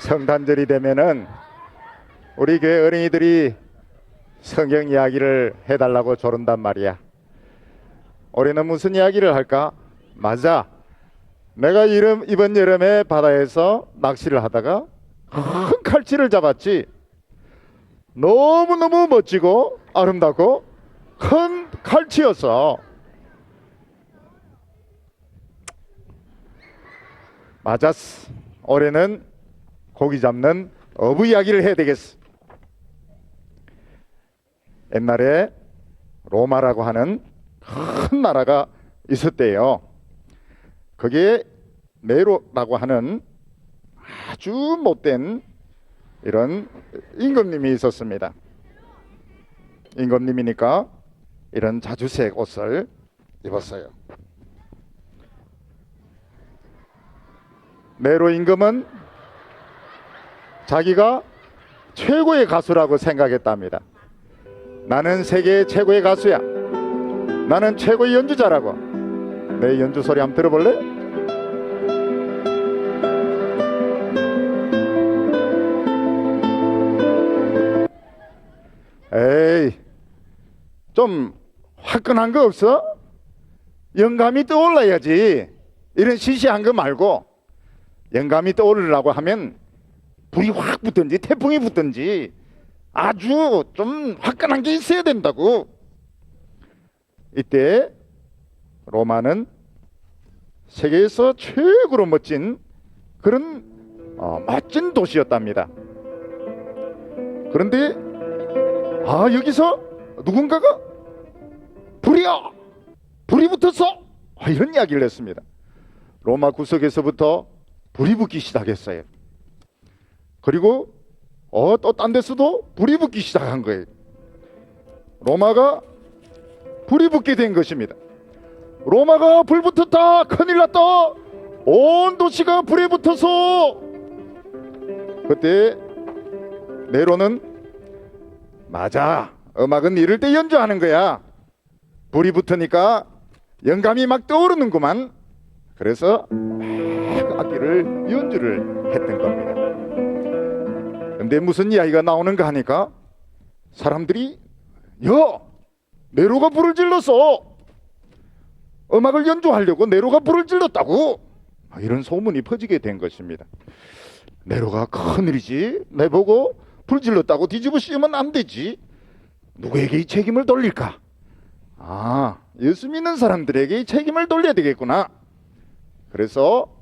성탄절이 되면은 우리 교회 어린이들이 성경 이야기를 해달라고 조른단 말이야. 올해는 무슨 이야기를 할까? 맞아, 내가 이번 여름에 바다에서 낚시를 하다가 큰 칼치를 잡았지. 너무너무 멋지고 아름답고 큰 칼치였어. 맞았어. 올해는 고기 잡는 어부 이야기를 해야 되겠어. 옛날에 로마라고 하는 큰 나라가 있었대요. 거기에 네로라고 하는 아주 못된 이런 임금님이 있었습니다. 임금님이니까 이런 자주색 옷을 입었어요. 네로 임금은 자기가 최고의 가수라고 생각했답니다. 나는 세계 최고의 가수야. 나는 최고의 연주자라고. 내 연주 소리 한번 들어볼래? 에이, 좀 화끈한 거 없어? 영감이 떠올라야지. 이런 시시한 거 말고 영감이 떠오르려고 하면 불이 확 붙든지 태풍이 붙든지 아주 좀 화끈한 게 있어야 된다고. 이때 로마는 세계에서 최고로 멋진 그런 멋진 도시였답니다. 그런데 여기서 누군가가 불이 붙었어, 이런 이야기를 했습니다. 로마 구석에서부터 불이 붙기 시작했어요. 그리고 또 딴 데서도 불이 붙기 시작한 거예요. 로마가 불이 붙게 된 것입니다. 로마가 불 붙었다, 큰일 났다, 온 도시가 불에 붙어서. 그때 네로는 맞아, 음악은 이럴 때 연주하는 거야. 불이 붙으니까 영감이 막 떠오르는구만. 그래서 막 악기를 연주를 했던 겁니다. 근데 무슨 이야기가 나오는가 하니까 사람들이 네로가 불을 질렀어. 음악을 연주하려고 네로가 불을 질렀다고. 이런 소문이 퍼지게 된 것입니다. 네로가 큰일이지. 내보고 불 질렀다고 뒤집어 씌우면 안 되지. 누구에게 이 책임을 돌릴까? 예수 믿는 사람들에게 이 책임을 돌려야 되겠구나. 그래서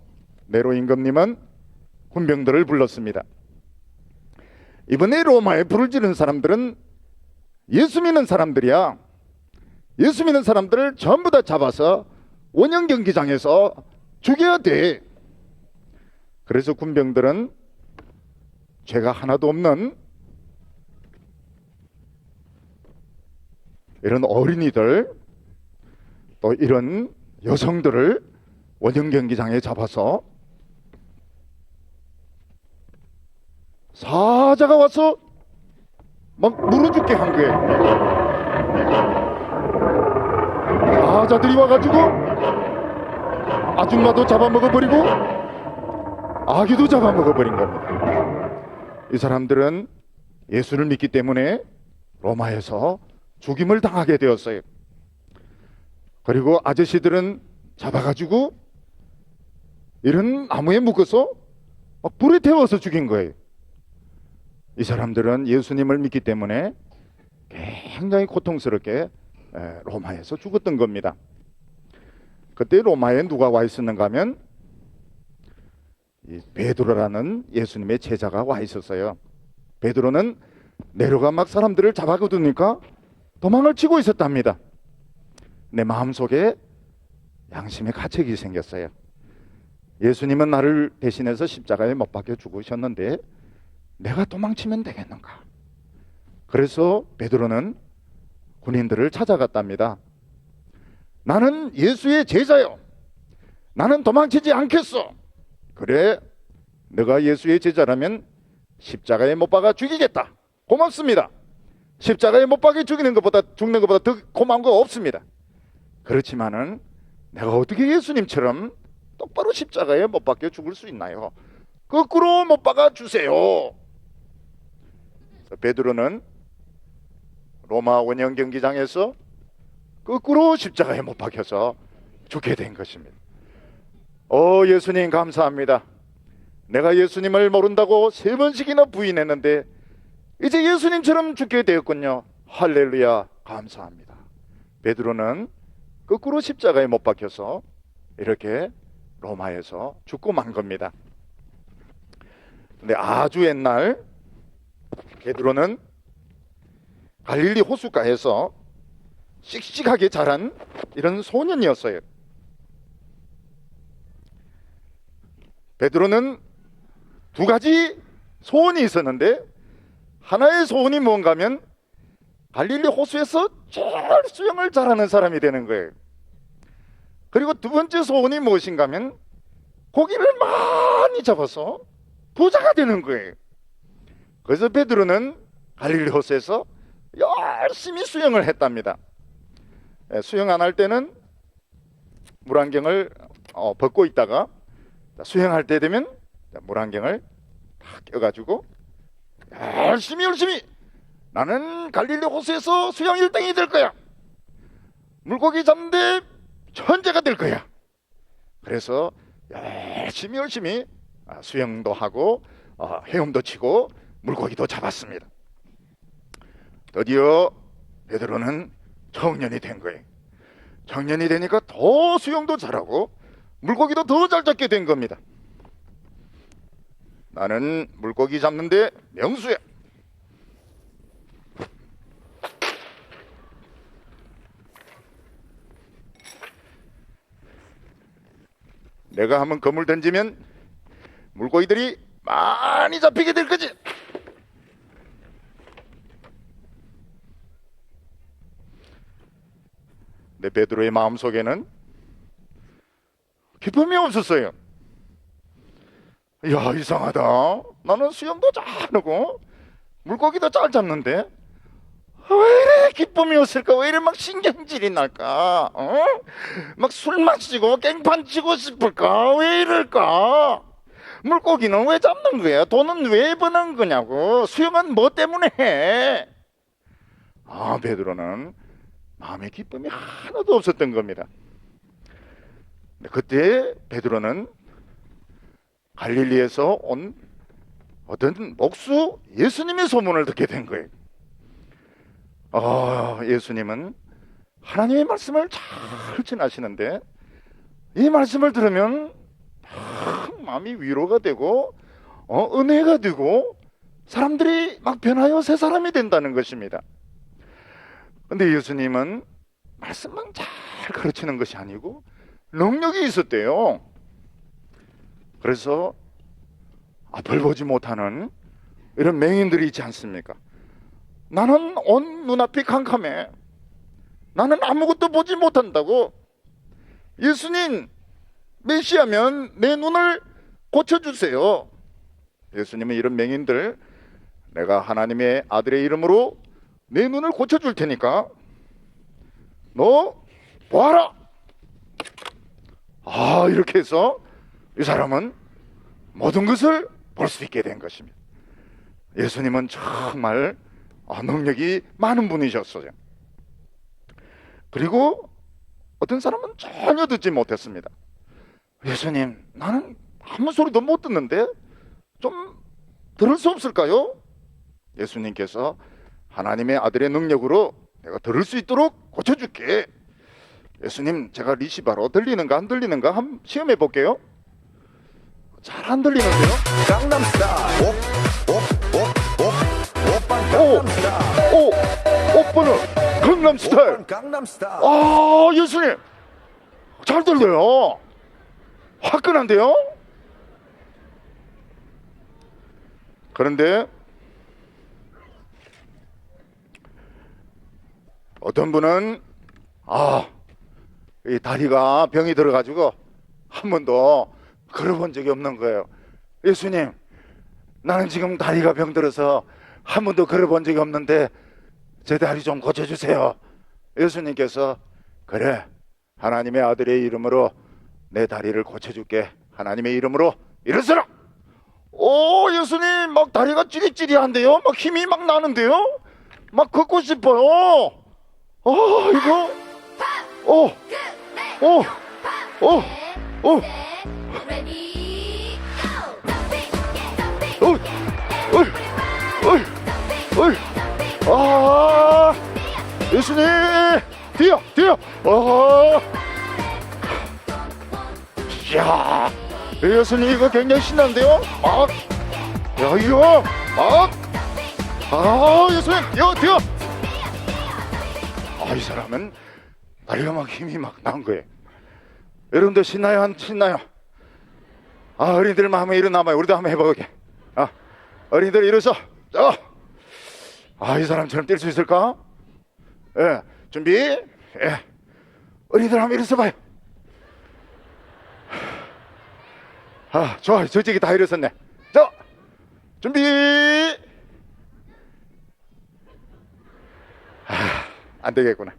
네로 임금님은 군병들을 불렀습니다. 이번에 로마에 불을 지른 사람들은 예수 믿는 사람들이야. 예수 믿는 사람들을 전부 다 잡아서 원형 경기장에서 죽여야 돼. 그래서 군병들은 죄가 하나도 없는 이런 어린이들, 또 이런 여성들을 원형 경기장에 잡아서 사자가 와서 막 물어 죽게 한 거예요. 사자들이 와가지고 아줌마도 잡아먹어버리고 아기도 잡아먹어버린 겁니다. 이 사람들은 예수를 믿기 때문에 로마에서 죽임을 당하게 되었어요. 그리고 아저씨들은 잡아가지고 이런 나무에 묶어서 막 불에 태워서 죽인 거예요. 이 사람들은 예수님을 믿기 때문에 굉장히 고통스럽게 로마에서 죽었던 겁니다. 그때 로마에 누가 와 있었는가 하면 베드로라는 예수님의 제자가 와 있었어요. 베드로는 네로가 막 사람들을 잡아거두니까 도망을 치고 있었답니다. 내 마음속에 양심의 가책이 생겼어요. 예수님은 나를 대신해서 십자가에 못 박혀 죽으셨는데 내가 도망치면 되겠는가? 그래서 베드로는 군인들을 찾아갔답니다. 나는 예수의 제자요. 나는 도망치지 않겠어. 그래, 내가 예수의 제자라면 십자가에 못 박아 죽이겠다. 고맙습니다. 십자가에 못 박아 죽는 것보다 더 고마운 거 없습니다. 그렇지만은 내가 어떻게 예수님처럼 똑바로 십자가에 못 박혀 죽을 수 있나요? 거꾸로 못 박아 주세요. 베드로는 로마 원형 경기장에서 거꾸로 십자가에 못 박혀서 죽게 된 것입니다. 예수님 감사합니다. 내가 예수님을 모른다고 3번씩이나 부인했는데 이제 예수님처럼 죽게 되었군요. 할렐루야, 감사합니다. 베드로는 거꾸로 십자가에 못 박혀서 이렇게 로마에서 죽고 만 겁니다. 근데 아주 옛날 베드로는 갈릴리 호숫가에서 씩씩하게 자란 이런 소년이었어요. 베드로는 2가지 소원이 있었는데, 하나의 소원이 뭔가 하면 갈릴리 호수에서 제일 수영을 잘하는 사람이 되는 거예요. 그리고 2번째 소원이 무엇인가 하면 고기를 많이 잡아서 부자가 되는 거예요. 그래서 베드로는 갈릴리 호수에서 열심히 수영을 했답니다. 수영 안 할 때는 물안경을 벗고 있다가 수영할 때 되면 물안경을 딱 껴가지고 열심히 나는 갈릴리 호수에서 수영 1등이 될 거야. 물고기 잡는데 천재가 될 거야. 그래서 열심히 수영도 하고 헤엄도 치고 물고기도 잡았습니다. 드디어 베드로는 청년이 된 거예요. 청년이 되니까 더 수영도 잘하고 물고기도 더 잘 잡게 된 겁니다. 나는 물고기 잡는데 명수야. 내가 한번 그물 던지면 물고기들이 많이 잡히게 될 거지. 근데 베드로의 마음속에는 기쁨이 없었어요. 야, 이상하다. 나는 수영도 잘하고 물고기도 잘 잡는데 왜 이래 기쁨이 없을까? 왜 이래 막 신경질이 날까? 막 술 마시고 깽판 치고 싶을까? 왜 이럴까? 물고기는 왜 잡는 거야? 돈은 왜 버는 거냐고? 수영은 뭐 때문에 해? 베드로는 마음의 기쁨이 하나도 없었던 겁니다. 그때 베드로는 갈릴리에서 온 어떤 목수 예수님의 소문을 듣게 된 거예요. 예수님은 하나님의 말씀을 잘 전하시는데 이 말씀을 들으면 마음이 위로가 되고 은혜가 되고 사람들이 막 변하여 새 사람이 된다는 것입니다. 근데 예수님은 말씀만 잘 가르치는 것이 아니고 능력이 있었대요. 그래서 앞을 보지 못하는 이런 맹인들이 있지 않습니까? 나는 온 눈앞이 캄캄해. 나는 아무것도 보지 못한다고. 예수님, 메시아면 내 눈을 고쳐주세요. 예수님은 이런 맹인들, 내가 하나님의 아들의 이름으로 내 눈을 고쳐줄 테니까 너 보아라. 이렇게 해서 이 사람은 모든 것을 볼 수 있게 된 것입니다. 예수님은 정말 능력이 많은 분이셨어요. 그리고 어떤 사람은 전혀 듣지 못했습니다. 예수님, 나는 아무 소리도 못 듣는데 좀 들을 수 없을까요? 예수님께서 하나님의 아들의 능력으로 내가 들을 수 있도록 고쳐줄게. 예수님, 제가 리시바로 들리는가 안 들리는가 한번 시험해 볼게요. 잘 안 들리는데요? 강남스타일 오빠는 강남스타일. 강남스타일 예수님 잘 들려요. 화끈한데요? 그런데 어떤 분은 이 다리가 병이 들어가지고 한 번도 걸어본 적이 없는 거예요. 예수님, 나는 지금 다리가 병들어서 한 번도 걸어본 적이 없는데 제 다리 좀 고쳐주세요. 예수님께서 그래, 하나님의 아들의 이름으로 내 다리를 고쳐줄게. 하나님의 이름으로 일어서라. 예수님 막 다리가 찌릿찌릿한데요? 막 힘이 막 나는데요? 막 걷고 싶어요. 이거 예수님 뛰어 야 예수님 이거 굉장히 신난데요? 이거 예수님 뛰어 이 사람은 다리가 막 힘이 막 난 거예요. 여러분들 신나요 안 신나요? 어린이들 한번 일어나봐요. 우리도 한번 해보게. 어린이들 일어서. 이 사람처럼 뛸 수 있을까? 예, 준비. 예. 어린이들 한번 일어서 봐요. 좋아. 저쪽이 다 일어섰네. 자, 준비. 안 되겠구나.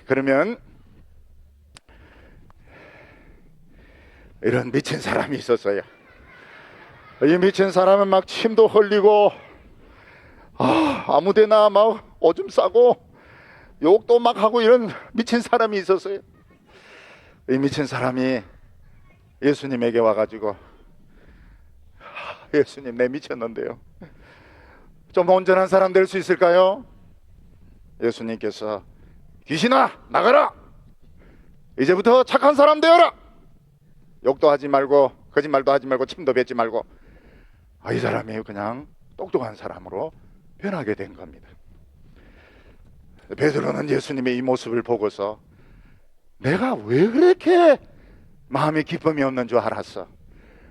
그러면 이런 미친 사람이 있었어요. 이 미친 사람은 막 침도 흘리고 아무데나 막 오줌 싸고 욕도 막 하고 이런 미친 사람이 있었어요. 이 미친 사람이 예수님에게 와가지고 예수님 내 미쳤는데요. 좀 온전한 사람 될 수 있을까요? 예수님께서 귀신아 나가라. 이제부터 착한 사람 되어라. 욕도 하지 말고 거짓말도 하지 말고 침도 뱉지 말고 이 사람이 그냥 똑똑한 사람으로 변하게 된 겁니다. 베드로는 예수님의 이 모습을 보고서 내가 왜 그렇게 마음에 기쁨이 없는 줄 알았어.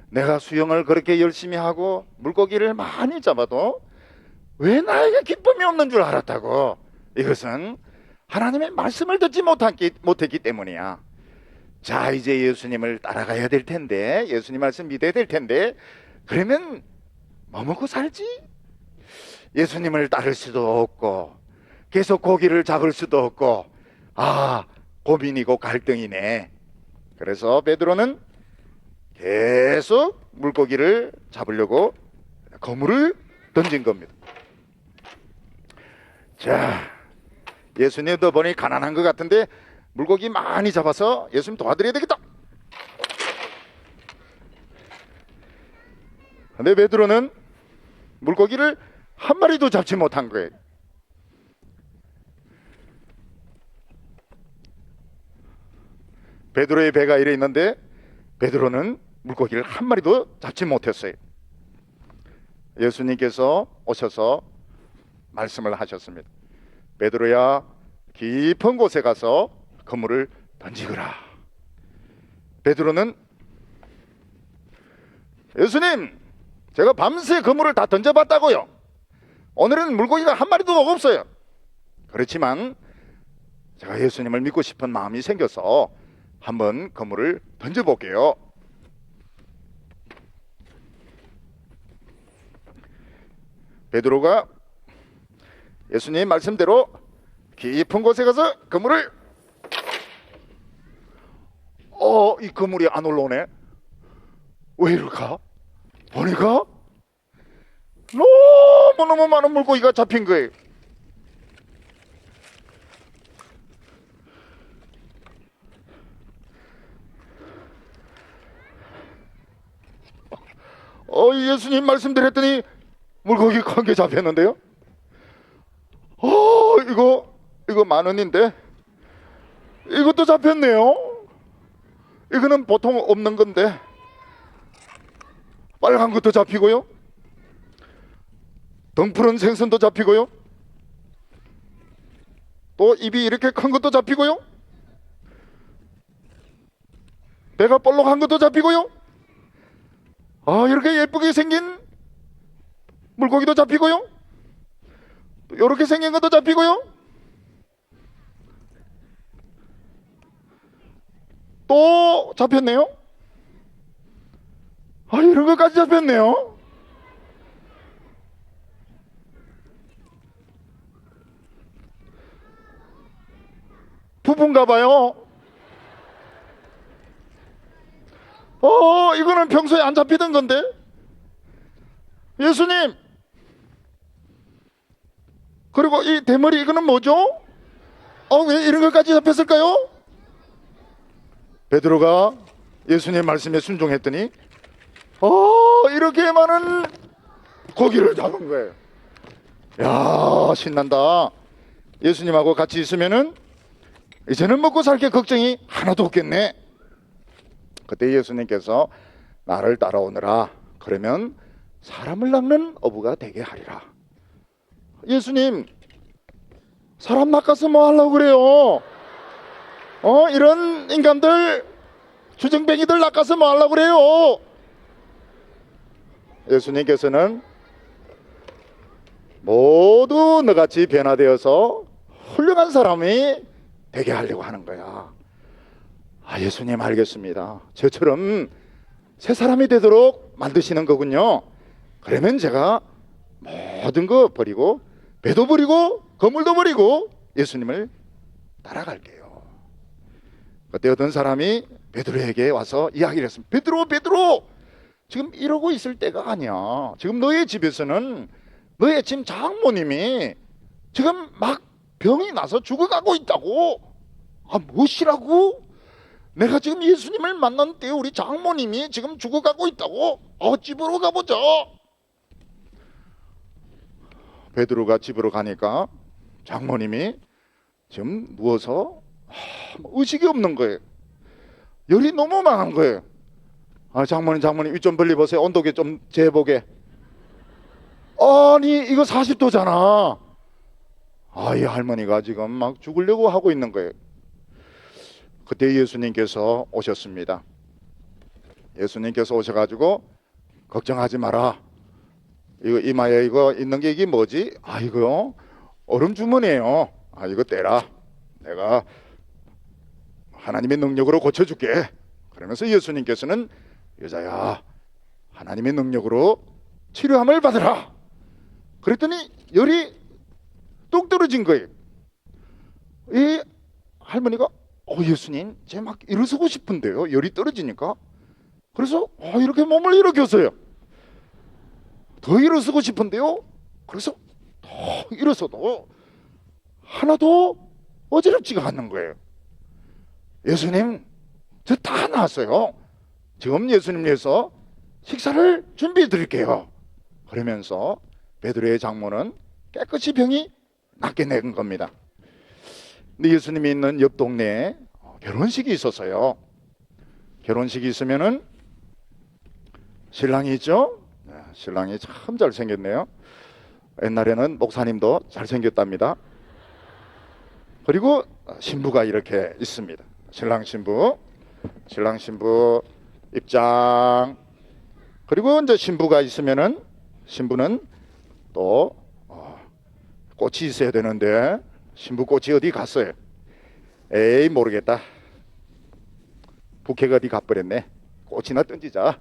내가 수영을 그렇게 열심히 하고 물고기를 많이 잡아도 왜 나에게 기쁨이 없는 줄 알았다고. 이것은 하나님의 말씀을 듣지 못했기 때문이야. 자, 이제 예수님을 따라가야 될 텐데, 예수님 말씀 믿어야 될 텐데, 그러면 뭐 먹고 살지? 예수님을 따를 수도 없고 계속 고기를 잡을 수도 없고 고민이고 갈등이네. 그래서 베드로는 계속 물고기를 잡으려고 그물을 던진 겁니다. 자, 예수님도 보니 가난한 것 같은데 물고기 많이 잡아서 예수님 도와드려야 되겠다. 근데 베드로는 물고기를 한 마리도 잡지 못한 거예요. 베드로의 배가 이래 있는데 베드로는 물고기를 한 마리도 잡지 못했어요. 예수님께서 오셔서 말씀을 하셨습니다. 베드로야, 깊은 곳에 가서 그물을 던지거라. 베드로는 예수님, 제가 밤새 그물을 다 던져봤다고요. 오늘은 물고기가 한 마리도 없어요. 그렇지만 제가 예수님을 믿고 싶은 마음이 생겨서 한번 그물을 던져볼게요. 베드로가 예수님 말씀대로 깊은 곳에 가서 그물을 이 그물이 안 올라오네. 왜 이럴까? 보니까 너무너무 많은 물고기가 잡힌 거예요. 예수님 말씀드렸더니 물고기 큰 게 잡혔는데요. 이거 10,000원인데 이것도 잡혔네요. 이거는 보통 없는 건데 빨간 것도 잡히고요, 덩푸른 생선도 잡히고요, 또 입이 이렇게 큰 것도 잡히고요, 배가 볼록한 것도 잡히고요, 이렇게 예쁘게 생긴 물고기도 잡히고요, 이렇게 생긴 것도 잡히고요, 또 잡혔네요. 이런 것까지 잡혔네요. 부부인가 봐요. 이거는 평소에 안 잡히던 건데 예수님. 그리고 이 대머리 이거는 뭐죠? 왜 이런 것까지 잡혔을까요? 베드로가 예수님의 말씀에 순종했더니 이렇게 많은 고기를 잡은 거예요. 야, 신난다. 예수님하고 같이 있으면은 이제는 먹고 살 게 걱정이 하나도 없겠네. 그때 예수님께서 나를 따라오너라. 그러면 사람을 낚는 어부가 되게 하리라. 예수님, 사람 낚아서 뭐 하려고 그래요? 이런 인간들, 주정뱅이들 낚아서 뭐 하려고 그래요? 예수님께서는 모두 너같이 변화되어서 훌륭한 사람이 되게 하려고 하는 거야. 예수님 알겠습니다. 저처럼 새 사람이 되도록 만드시는 거군요. 그러면 제가 모든 거 버리고 배도 버리고 거물도 버리고 예수님을 따라갈게요. 그때 어떤 사람이 베드로에게 와서 이야기를 했습니다. 베드로, 지금 이러고 있을 때가 아니야. 지금 너의 집에서는 너의 지금 장모님이 지금 막 병이 나서 죽어가고 있다고. 무엇이라고? 내가 지금 예수님을 만난 때 우리 장모님이 지금 죽어가고 있다고. 집으로 가보자. 베드로가 집으로 가니까 장모님이 지금 누워서 의식이 없는 거예요. 열이 너무 많은 거예요. 장모님 위 좀 벌려보세요. 온도계 좀 재보게. 아니 이거 40도잖아. 이 할머니가 지금 막 죽으려고 하고 있는 거예요. 그때 예수님께서 오셨습니다. 예수님께서 오셔가지고 걱정하지 마라. 이거 이마에 이거 있는 게 이게 뭐지? 이거 얼음 주머니에요. 이거 떼라. 내가 하나님의 능력으로 고쳐줄게. 그러면서 예수님께서는 여자야, 하나님의 능력으로 치료함을 받으라. 그랬더니 열이 뚝 떨어진 거예요. 이 할머니가 예수님, 제 막 일어서고 싶은데요. 열이 떨어지니까. 그래서 이렇게 몸을 일으켰어요. 더 일어서고 싶은데요. 그래서 더 일어서도 하나도 어지럽지가 않는 거예요. 예수님, 저 다 나았어요. 지금 예수님 위해서 식사를 준비해 드릴게요. 그러면서 베드로의 장모는 깨끗이 병이 낫게 낸 겁니다. 근데 예수님이 있는 옆 동네에 결혼식이 있었어요. 결혼식이 있으면은 신랑이 있죠. 신랑이 참 잘생겼네요. 옛날에는 목사님도 잘생겼답니다. 그리고 신부가 이렇게 있습니다. 신랑 신부 입장. 그리고 이제 신부가 있으면은 신부는 또 꽃이 있어야 되는데 신부 꽃이 어디 갔어요? 에이 모르겠다. 부케가 어디 가버렸네. 꽃이나 던지자.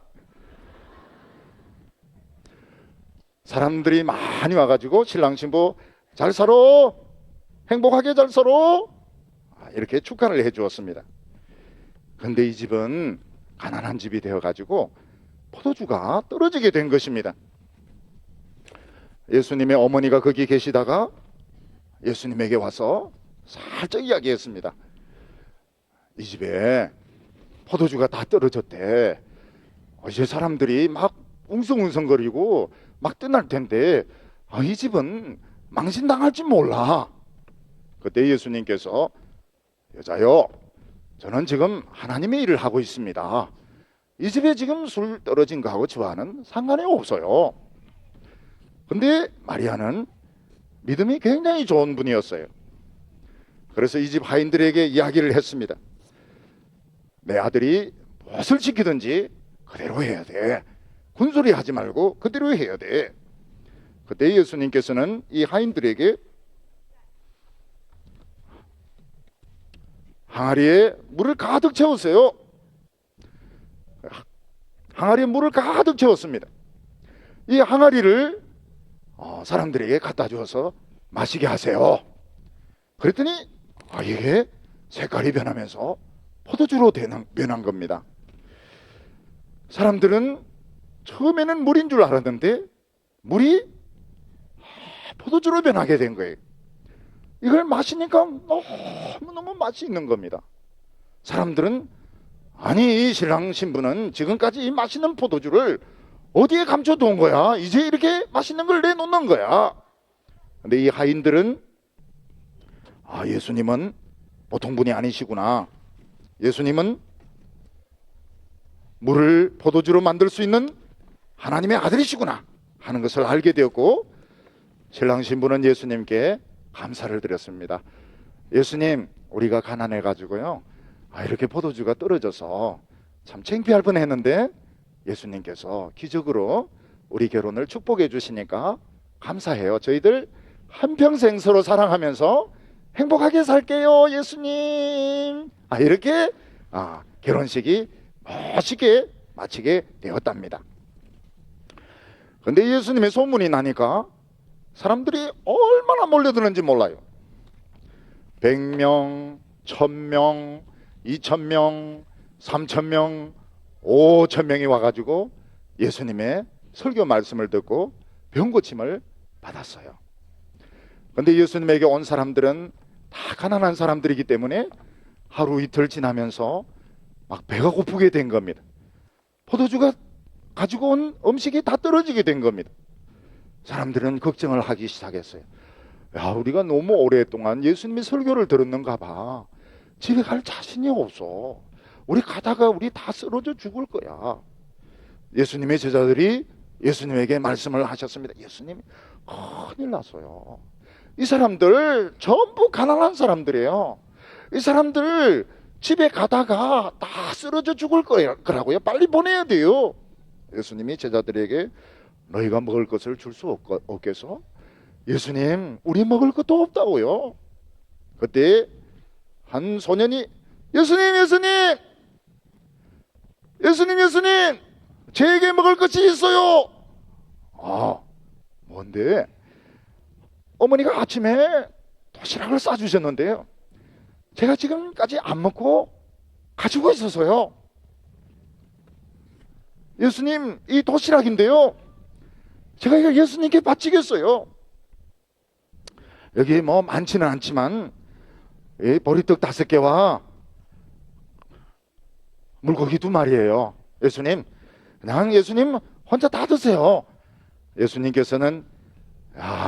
사람들이 많이 와가지고 신랑 신부 잘 살아, 행복하게 잘 살아, 이렇게 축하를 해주었습니다. 근데 이 집은 가난한 집이 되어가지고 포도주가 떨어지게 된 것입니다. 예수님의 어머니가 거기 계시다가 예수님에게 와서 살짝 이야기했습니다. 이 집에 포도주가 다 떨어졌대. 이제 사람들이 막 웅성웅성거리고 막 떠날 텐데 이 집은 망신당할지 몰라. 그때 예수님께서 여자요, 저는 지금 하나님의 일을 하고 있습니다. 이 집에 지금 술 떨어진 거하고 저와는 상관이 없어요. 근데 마리아는 믿음이 굉장히 좋은 분이었어요. 그래서 이 집 하인들에게 이야기를 했습니다. 내 아들이 무엇을 시키든지 그대로 해야 돼. 군소리 하지 말고 그대로 해야 돼. 그때 예수님께서는 이 하인들에게 항아리에 물을 가득 채웠어요. 항아리에 물을 가득 채웠습니다. 이 항아리를 사람들에게 갖다 주어서 마시게 하세요. 그랬더니 이게 색깔이 변하면서 포도주로 변한 겁니다. 사람들은 처음에는 물인 줄 알았는데 물이 포도주로 변하게 된 거예요. 이걸 마시니까 너무너무 맛이 있는 겁니다. 사람들은 아니 신랑 신부는 지금까지 이 맛있는 포도주를 어디에 감춰둔 거야? 이제 이렇게 맛있는 걸 내놓는 거야. 근데 이 하인들은 예수님은 보통 분이 아니시구나. 예수님은 물을 포도주로 만들 수 있는 하나님의 아들이시구나 하는 것을 알게 되었고, 신랑 신부는 예수님께 감사를 드렸습니다. 예수님, 우리가 가난해 가지고요 이렇게 포도주가 떨어져서 참 창피할 뻔했는데 예수님께서 기적으로 우리 결혼을 축복해 주시니까 감사해요. 저희들 한평생 서로 사랑하면서 행복하게 살게요 예수님. 이렇게 결혼식이 멋있게 마치게 되었답니다. 그런데 예수님의 소문이 나니까 사람들이 얼마나 몰려드는지 몰라요. 100명, 1000명, 2000명, 3000명, 5000명이 와가지고 예수님의 설교 말씀을 듣고 병 고침을 받았어요. 그런데 예수님에게 온 사람들은 다 가난한 사람들이기 때문에 하루 이틀 지나면서 막 배가 고프게 된 겁니다. 포도주가 가지고 온 음식이 다 떨어지게 된 겁니다. 사람들은 걱정을 하기 시작했어요. 우리가 너무 오랫동안 예수님의 설교를 들었는가 봐. 집에 갈 자신이 없어. 우리 가다가 우리 다 쓰러져 죽을 거야. 예수님의 제자들이 예수님에게 말씀을 하셨습니다. 예수님, 큰일 났어요. 이 사람들 전부 가난한 사람들이에요. 이 사람들 집에 가다가 다 쓰러져 죽을 거라고요. 빨리 보내야 돼요. 예수님이 제자들에게 너희가 먹을 것을 줄 수 없겠어? 예수님, 우리 먹을 것도 없다고요. 그때 한 소년이 예수님, 제게 먹을 것이 있어요. 뭔데? 어머니가 아침에 도시락을 싸주셨는데요, 제가 지금까지 안 먹고 가지고 있어서요. 예수님, 이 도시락인데요, 제가 이거 예수님께 바치겠어요. 여기 뭐 많지는 않지만 보리떡 5개와 물고기 2마리예요. 예수님, 그냥 예수님 혼자 다 드세요. 예수님께서는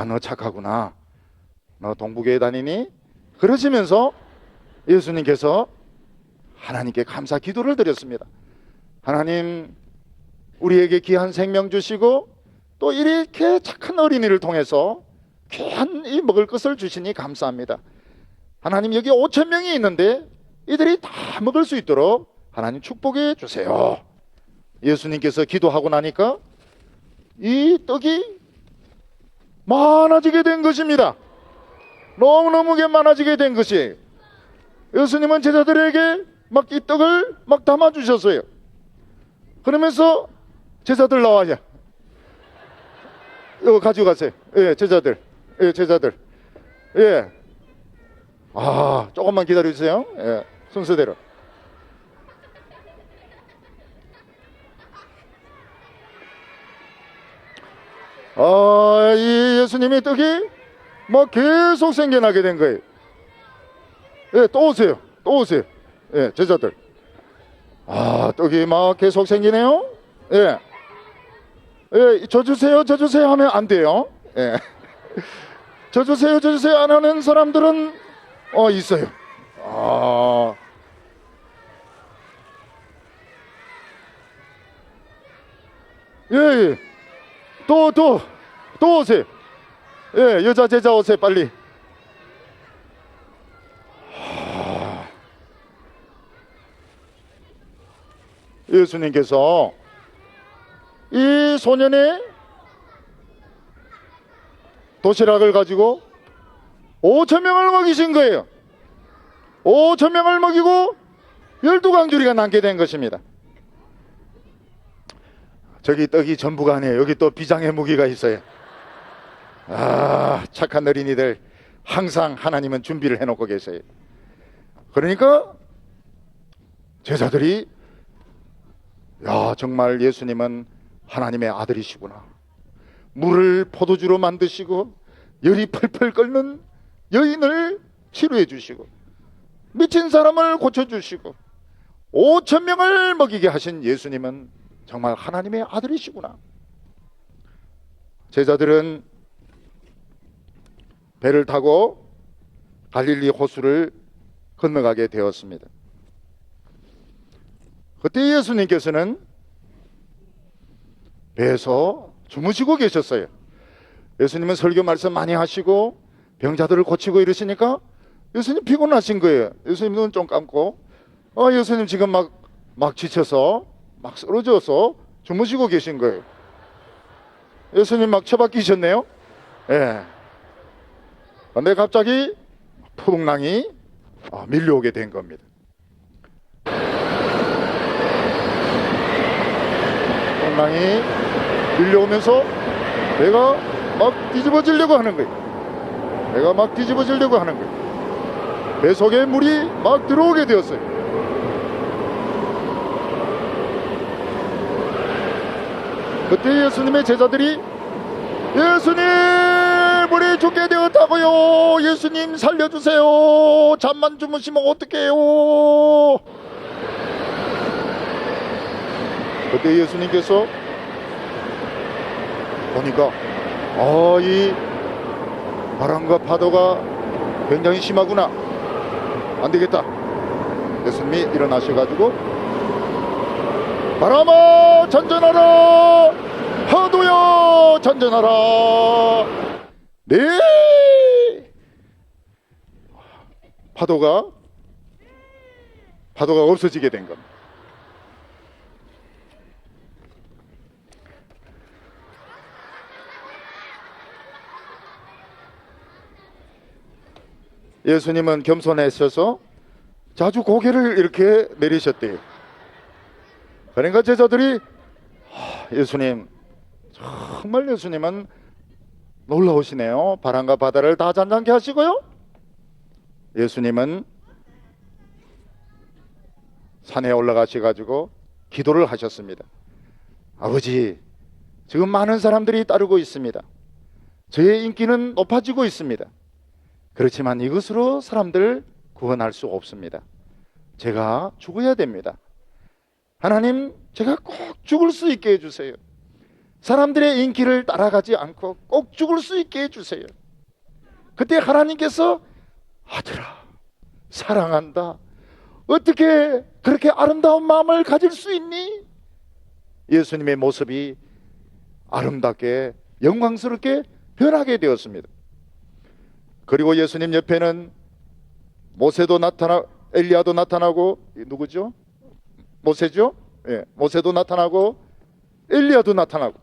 너 착하구나, 너 동부교회 다니니? 그러시면서 예수님께서 하나님께 감사 기도를 드렸습니다. 하나님, 우리에게 귀한 생명 주시고 또 이렇게 착한 어린이를 통해서 귀한 이 먹을 것을 주시니 감사합니다. 하나님, 여기 5000명이 있는데 이들이 다 먹을 수 있도록 하나님 축복해 주세요. 예수님께서 기도하고 나니까 이 떡이 많아지게 된 것입니다. 너무너무 많아지게 된 것이에요. 예수님은 제자들에게 막 이 떡을 막 담아주셨어요. 그러면서 제자들 나와요. 이거 가지고 가세요. 제자들. 조금만 기다려주세요. 순서대로. 이 예수님의 떡이 막 계속 생겨나게 된 거예요. 또 오세요. 제자들. 떡이 막 계속 생기네요. 저 주세요 하면 안 돼요. 저 주세요 안 하는 사람들은 있어요. 또 오세요. 여자 제자 오세요, 빨리. 예수님께서 이 소년의 도시락을 가지고 5000명을 먹이신 거예요. 5000명을 먹이고 12강줄이가 남게 된 것입니다. 저기 떡이 전부가 아니에요. 여기 또 비장의 무기가 있어요. 착한 어린이들, 항상 하나님은 준비를 해놓고 계세요. 그러니까 제자들이 정말 예수님은 하나님의 아들이시구나, 물을 포도주로 만드시고 열이 펄펄 끓는 여인을 치료해 주시고 미친 사람을 고쳐주시고 5천 명을 먹이게 하신 예수님은 정말 하나님의 아들이시구나. 제자들은 배를 타고 갈릴리 호수를 건너가게 되었습니다. 그때 예수님께서는 배에서 주무시고 계셨어요. 예수님은 설교 말씀 많이 하시고 병자들을 고치고 이러시니까 예수님 피곤하신 거예요. 예수님 눈 좀 감고 예수님 지금 막 지쳐서 막 쓰러져서 주무시고 계신 거예요. 예수님 막 처박히셨네요. 예. 근데 갑자기 풍랑이 밀려오게 된 겁니다. 풍랑이 밀려오면서 배가 막 뒤집어지려고 하는 거예요. 배가 막 뒤집어지려고 하는 거예요. 배 속에 물이 막 들어오게 되었어요. 그때 예수님의 제자들이 예수님 물이 죽게 되었다고요. 예수님 살려주세요. 잠만 주무시면 어떡해요. 그때 예수님께서 보니까 이 바람과 파도가 굉장히 심하구나. 안 되겠다. 예수님이 일어나셔가지고 바람아 잔잔하라, 파도야 잔잔하라. 네. 파도가 없어지게 된 겁니다. 예수님은 겸손하셔서 자주 고개를 이렇게 내리셨대요. 그러니까 제자들이 예수님 정말 예수님은 놀라우시네요. 바람과 바다를 다 잔잔케 하시고요. 예수님은 산에 올라가셔가지고 기도를 하셨습니다. 아버지, 지금 많은 사람들이 따르고 있습니다. 저의 인기는 높아지고 있습니다. 그렇지만 이것으로 사람들을 구원할 수 없습니다. 제가 죽어야 됩니다. 하나님, 제가 꼭 죽을 수 있게 해주세요. 사람들의 인기를 따라가지 않고 꼭 죽을 수 있게 해주세요. 그때 하나님께서 아들아, 사랑한다. 어떻게 그렇게 아름다운 마음을 가질 수 있니? 예수님의 모습이 아름답게 영광스럽게 변하게 되었습니다. 그리고 예수님 옆에는 모세도 엘리야도 나타나고, 누구죠? 모세죠? 예, 모세도 나타나고 엘리야도 나타나고.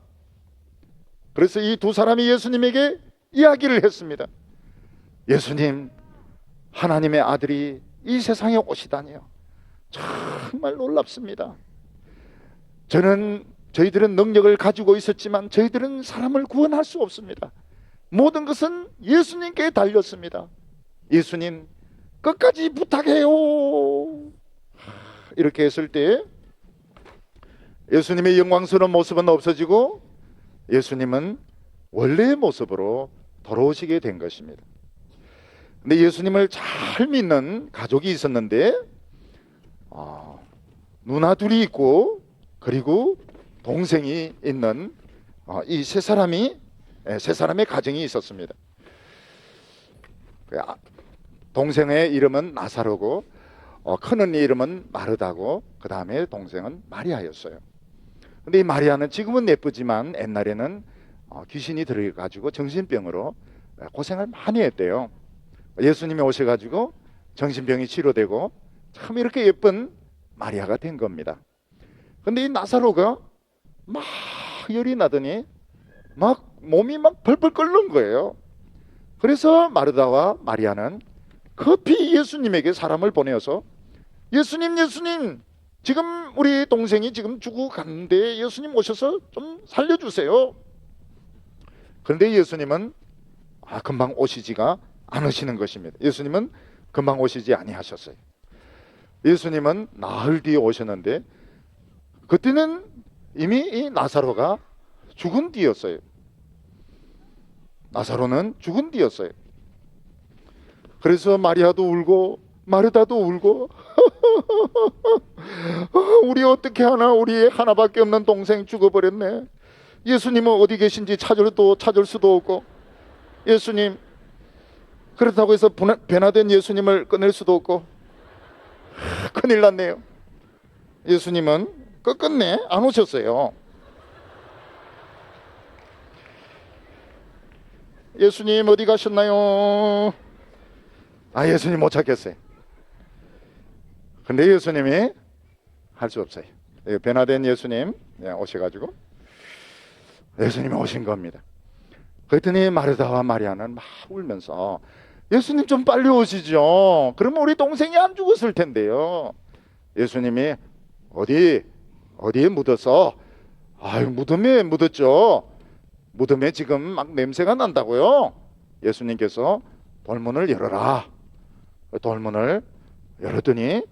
그래서 이 두 사람이 예수님에게 이야기를 했습니다. 예수님, 하나님의 아들이 이 세상에 오시다니요. 정말 놀랍습니다. 저희들은 능력을 가지고 있었지만 저희들은 사람을 구원할 수 없습니다. 모든 것은 예수님께 달렸습니다. 예수님, 끝까지 부탁해요. 이렇게 했을 때 예수님의 영광스러운 모습은 없어지고 예수님은 원래의 모습으로 돌아오시게 된 것입니다. 근데 예수님을 잘 믿는 가족이 있었는데 누나 둘이 있고 그리고 동생이 있는 이 세 사람의 가정이 있었습니다. 동생의 이름은 나사로고 큰언니 이름은 마르다고 그 다음에 동생은 마리아였어요. 근데 이 마리아는 지금은 예쁘지만 옛날에는 귀신이 들어가지고 정신병으로 고생을 많이 했대요. 예수님이 오셔가지고 정신병이 치료되고 참 이렇게 예쁜 마리아가 된 겁니다. 근데 이 나사로가 막 열이 나더니 막 몸이 막 벌벌 끓는 거예요. 그래서 마르다와 마리아는 급히 예수님에게 사람을 보내어서 예수님, 지금 우리 동생이 지금 죽어가는데 예수님 오셔서 좀 살려주세요. 그런데 예수님은 금방 오시지가 않으시는 것입니다. 예수님은 금방 오시지 아니하셨어요. 예수님은 나흘 뒤에 오셨는데 그때는 이미 이 나사로가 죽은 뒤였어요. 나사로는 죽은 뒤였어요. 그래서 마리아도 울고 마르다도 울고 우리 어떻게 하나, 우리 하나밖에 없는 동생 죽어버렸네. 예수님은 어디 계신지 찾을 수도 없고, 예수님, 그렇다고 해서 변화된 예수님을 꺼낼 수도 없고, 큰일 났네요. 예수님은 끝끝내 안 오셨어요. 예수님 어디 가셨나요? 예수님 못 찾겠어요. 근데 예수님이 할 수 없어요. 변화된 예수님 오셔가지고 예수님이 오신 겁니다. 그랬더니 마르다와 마리아는 막 울면서 예수님 좀 빨리 오시죠. 그러면 우리 동생이 안 죽었을 텐데요. 예수님이 어디에 묻어서? 무덤에 묻었죠. 무덤에 지금 막 냄새가 난다고요. 예수님께서 돌문을 열어라. 돌문을 열었더니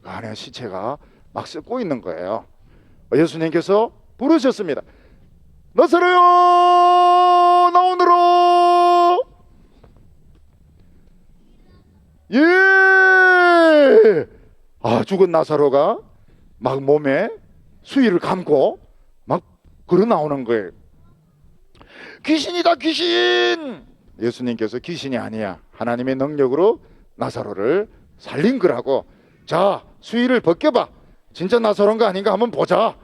그 안에 시체가 막 썩고 있는 거예요. 예수님께서 부르셨습니다. 나사로요, 나오너라. 예. 죽은 나사로가 막 몸에 수의를 감고 막 걸어 나오는 거예요. 귀신이다, 귀신. 예수님께서 귀신이 아니야, 하나님의 능력으로 나사로를 살린 거라고. 자, 수의를 벗겨봐. 진짜 나사로인가 아닌가 한번 보자.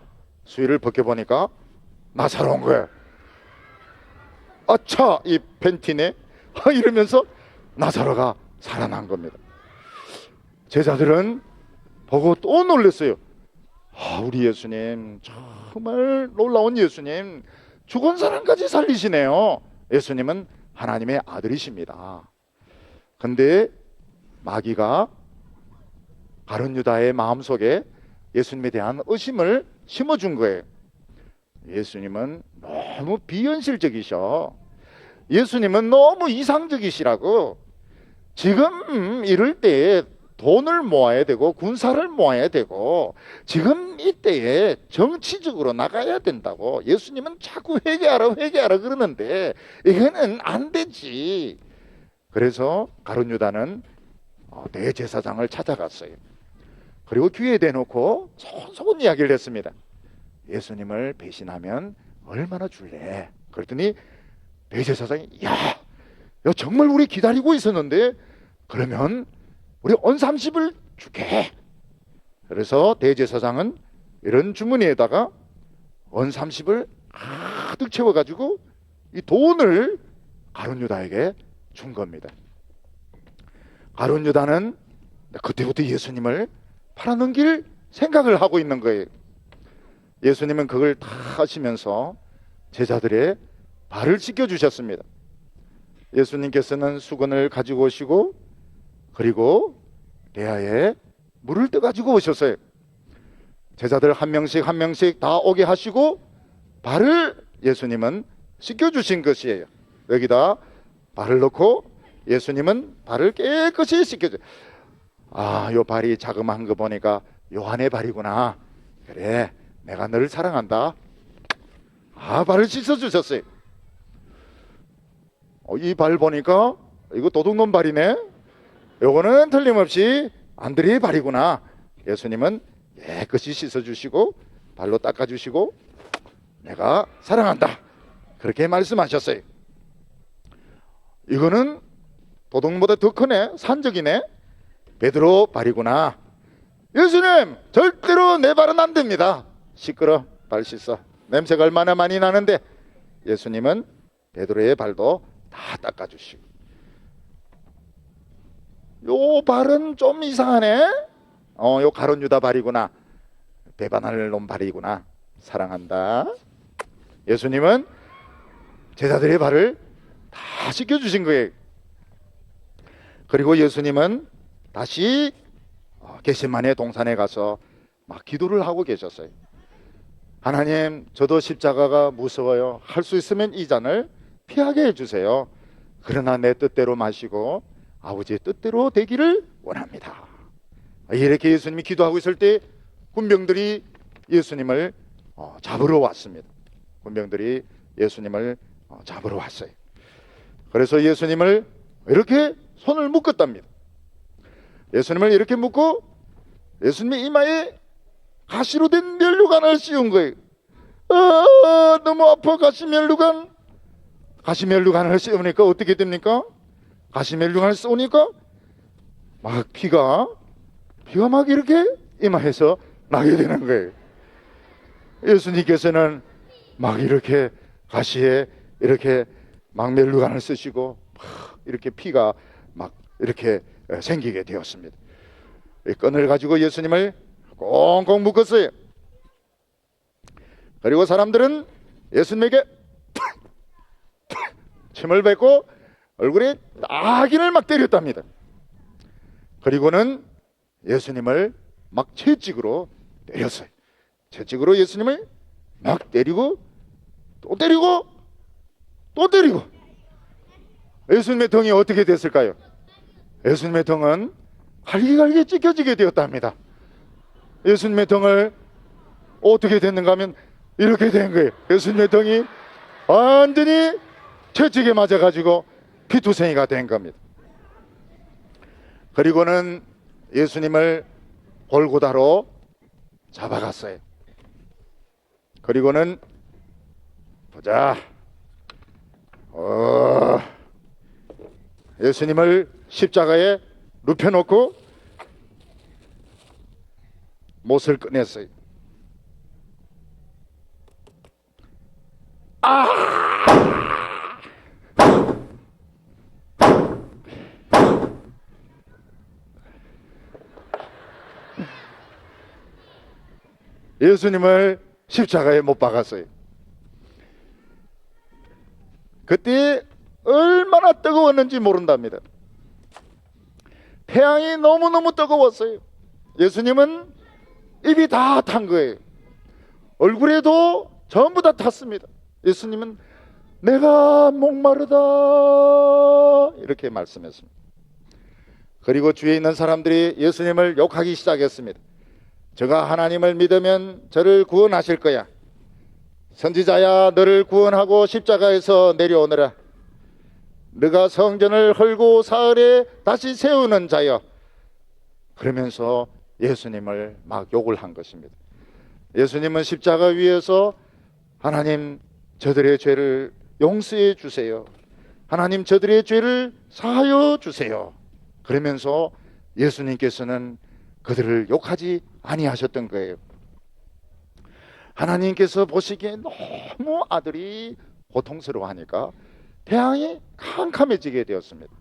수의를 벗겨보니까 나사로인 거예요. 아차, 이 팬티네. 이러면서 나사로가 살아난 겁니다. 제자들은 보고 또 놀랐어요. 우리 예수님 정말 놀라운 예수님, 죽은 사람까지 살리시네요. 예수님은 하나님의 아들이십니다. 근데 마귀가 가룟 유다의 마음속에 예수님에 대한 의심을 심어준 거예요. 예수님은 너무 비현실적이셔. 예수님은 너무 이상적이시라고. 지금 이럴 때에 돈을 모아야 되고 군사를 모아야 되고 지금 이때에 정치적으로 나가야 된다고. 예수님은 자꾸 회개하라 그러는데 이거는 안 되지. 그래서 가룟 유다는 대제사장을 찾아갔어요. 그리고 귀에 대놓고 소곤소곤 이야기를 했습니다. 예수님을 배신하면 얼마나 줄래? 그랬더니 대제사장이 야 정말 우리 기다리고 있었는데 그러면 우리 언 30을 줄게. 그래서 대제사장은 이런 주머니에다가 언 30을 가득 채워가지고 이 돈을 가룟 유다에게 준 겁니다. 가룟 유다는 그때부터 예수님을 팔아넘길 생각을 하고 있는 거예요. 예수님은 그걸 다 하시면서 제자들의 발을 씻겨주셨습니다. 예수님께서는 수건을 가지고 오시고 그리고 대야에 물을 떠가지고 오셨어요. 제자들 한 명씩 한 명씩 다 오게 하시고 발을 예수님은 씻겨주신 것이에요. 여기다 발을 넣고 예수님은 발을 깨끗이 씻겨줘요. 요 발이 자그마한 거 보니까 요한의 발이구나. 그래, 내가 너를 사랑한다. 발을 씻어주셨어요. 이 발 보니까 이거 도둑놈 발이네. 요거는 틀림없이 안드레의 발이구나. 예수님은 깨끗이 씻어주시고 발로 닦아주시고 내가 사랑한다. 그렇게 말씀하셨어요. 이거는 도둑보다 더 크네. 산적이네. 베드로 발이구나. 예수님, 절대로 내 발은 안 됩니다. 시끄러, 발 씻어. 냄새가 얼마나 많이 나는데. 예수님은 베드로의 발도 다 닦아주시고. 요 발은 좀 이상하네. 요 가룟 유다 발이구나. 배반할 놈 발이구나. 사랑한다. 예수님은 제자들의 발을 다 씻겨주신 거예요. 그리고 예수님은 다시 겟세마네 동산에 가서 막 기도를 하고 계셨어요. 하나님, 저도 십자가가 무서워요. 할 수 있으면 이 잔을 피하게 해주세요. 그러나 내 뜻대로 마시고 아버지의 뜻대로 되기를 원합니다. 이렇게 예수님이 기도하고 있을 때 군병들이 예수님을 잡으러 왔습니다. 군병들이 예수님을 잡으러 왔어요. 그래서 예수님을 이렇게 손을 묶었답니다. 예수님을 이렇게 묶고 예수님의 이마에 가시로 된 면류관을 씌운 거예요. 너무 아파. 가시면류관을 씌우니까 어떻게 됩니까? 가시면류관을 쏘니까 막 피가 막 이렇게 이마에서 나게 되는 거예요. 예수님께서는 막 이렇게 가시에 이렇게 막 면류관을 쓰시고 막 이렇게 피가 막 이렇게 생기게 되었습니다. 이 끈을 가지고 예수님을 꽁꽁 묶었어요. 그리고 사람들은 예수님에게 침을 뱉고 얼굴에 낙인을 막 때렸답니다. 그리고는 예수님을 막 채찍으로 때렸어요. 채찍으로 예수님을 막 때리고 또 때리고 또 때리고. 예수님의 등이 어떻게 됐을까요? 예수님의 등은 갈기갈기 찢겨지게 되었답니다. 예수님의 등을 어떻게 됐는가 하면 이렇게 된 거예요. 예수님의 등이 완전히 채찍에 맞아가지고 피투성이가 된 겁니다. 그리고는 예수님을 골고다로 잡아갔어요. 그리고는 보자. 예수님을 십자가에 눕혀놓고 못을 꺼냈어요. 예수님을 십자가에 못 박았어요. 그때 얼마나 뜨거웠는지 모른답니다. 태양이 너무너무 뜨거웠어요. 예수님은 입이 다 탄 거예요. 얼굴에도 전부 다 탔습니다. 예수님은 내가 목마르다 이렇게 말씀했습니다. 그리고 주위에 있는 사람들이 예수님을 욕하기 시작했습니다. 저가 하나님을 믿으면 저를 구원하실 거야. 선지자야, 너를 구원하고 십자가에서 내려오너라. 너가 성전을 헐고 사흘에 다시 세우는 자여. 그러면서 예수님을 막 욕을 한 것입니다. 예수님은 십자가 위에서 하나님, 저들의 죄를 용서해 주세요. 하나님, 저들의 죄를 사하여 주세요. 그러면서 예수님께서는 그들을 욕하지 아니하셨던 거예요. 하나님께서 보시기에 너무 아들이 고통스러워하니까 태양이 캄캄해지게 되었습니다.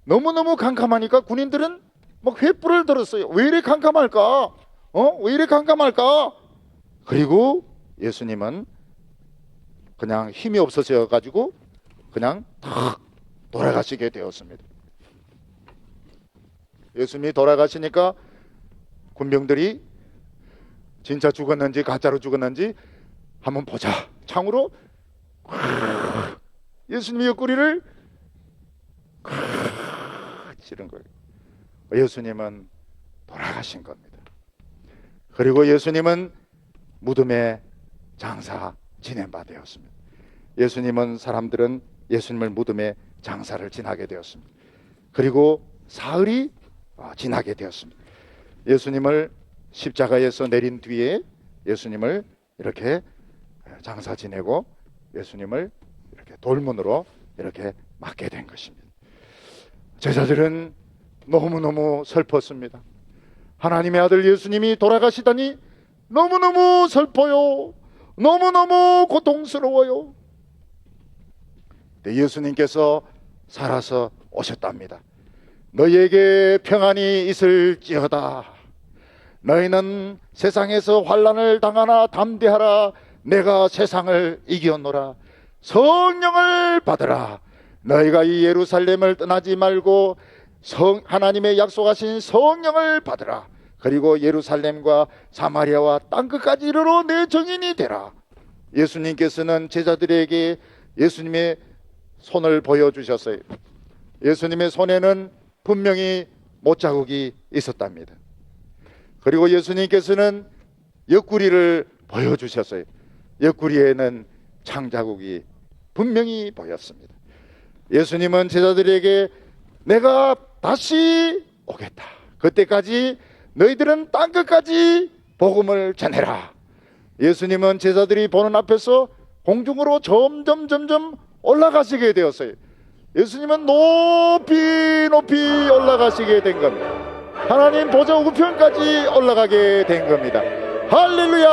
너무너무 캄캄하니까 군인들은 막 횃불을 들었어요. 왜 이래 캄캄할까? 왜 이래 캄캄할까? 그리고 예수님은 그냥 힘이 없어져 가지고 그냥 탁 돌아가시게 되었습니다. 예수님이 돌아가시니까 군병들이 진짜 죽었는지 가짜로 죽었는지 한번 보자. 창으로 예수님의 옆구리를 찌른 거예요. 예수님은 돌아가신 겁니다. 그리고 예수님은 무덤에 장사 지낸 바 되었습니다. 예수님은 사람들은 예수님을 무덤에 장사를 지나게 되었습니다. 그리고 사흘이 지나게 되었습니다. 예수님을 십자가에서 내린 뒤에 예수님을 이렇게 장사 지내고 예수님을 이렇게 돌문으로 이렇게 맞게 된 것입니다. 제자들은 너무너무 슬펐습니다. 하나님의 아들 예수님이 돌아가시다니 너무너무 슬퍼요. 너무너무 고통스러워요. 예수님께서 살아서 오셨답니다. 너희에게 평안이 있을지어다. 너희는 세상에서 환난을 당하나 담대하라. 내가 세상을 이겼노라. 성령을 받으라. 너희가 이 예루살렘을 떠나지 말고 하나님의 약속하신 성령을 받으라. 그리고 예루살렘과 사마리아와 땅끝까지 이르러 내 증인이 되라. 예수님께서는 제자들에게 예수님의 손을 보여주셨어요. 예수님의 손에는 분명히 못자국이 있었답니다. 그리고 예수님께서는 옆구리를 보여주셨어요. 옆구리에는 창자국이 분명히 보였습니다. 예수님은 제자들에게 내가 다시 오겠다. 그때까지 너희들은 땅끝까지 복음을 전해라. 예수님은 제자들이 보는 앞에서 공중으로 점점 올라가시게 되었어요. 예수님은 높이 올라가시게 된 겁니다. 하나님 보좌 우편까지 올라가게 된 겁니다. 할렐루야.